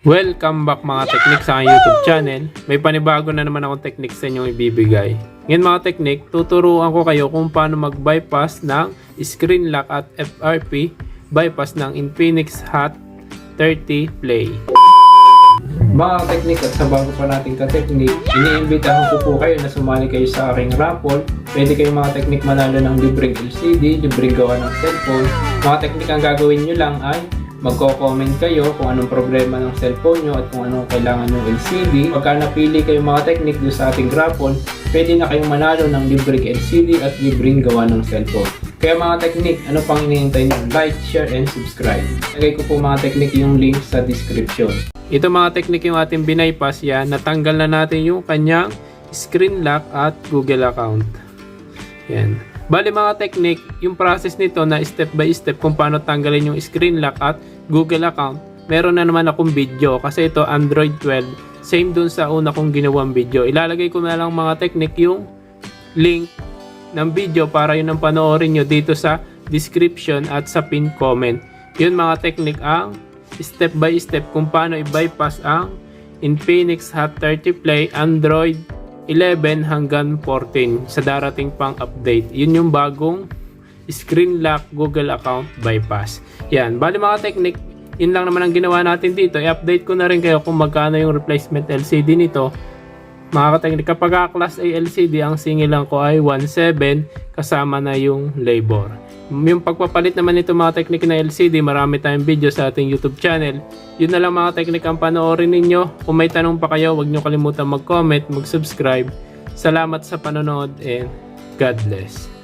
Welcome back mga teknik sa aking YouTube channel. May panibago na naman akong teknik sa inyong ibibigay. Ngayon mga teknik, tuturuan ko kayo kung paano mag-bypass ng screen lock at FRP bypass ng Infinix Hot 30 Play. Mga teknik, at sa bago pa nating ka-teknik, iniimbitahan ko po kayo na sumali kayo sa aking raffle. Pwede kayo mga teknik manalo ng libreng LCD, libreng gawa ng cellphone. Mga teknik, ang gagawin nyo lang ay magko-comment kayo kung anong problema ng cellphone nyo at kung anong kailangan ng LCD. Pagka napili kayo mga teknik doon sa ating raffle, pwede na kayong manalo ng libreng LCD at libreng gawa ng cellphone. Kaya mga teknik, ano pang hinihintay nyo? Like, share, and subscribe. Lagay ko po mga teknik yung link sa description. Ito mga teknik yung ating binaypass yan. Natanggal na natin yung kanyang screen lock at Google account. Yan. Bali mga teknik, yung process nito na step by step kung paano tanggalin yung screen lock at Google account, meron na naman akong video kasi ito Android 12, same dun sa una kong ginawang video. Ilalagay ko na lang mga teknik yung link ng video para yun ang panoorin nyo dito sa description at sa pin comment. Yun mga teknik ang step by step kung paano i-bypass ang Infinix Hot 30 Play Android 11 hanggang 14 sa darating pang update. Yun yung bagong screen lock Google account bypass. Yan, bali mga teknik, yun lang naman ang ginawa natin dito. I-update ko na rin kayo kung magkano yung replacement LCD nito. Mga kateknik, kapag class A LCD, ang singil lang ko ay 1.7 kasama na yung labor. Yung pagpapalit naman nito mga teknik na LCD, marami tayong video sa ating YouTube channel. Yun na lang mga teknik ang panoorin ninyo. Kung may tanong pa kayo, huwag nyo kalimutan mag-comment, mag-subscribe. Salamat sa panonood and God bless.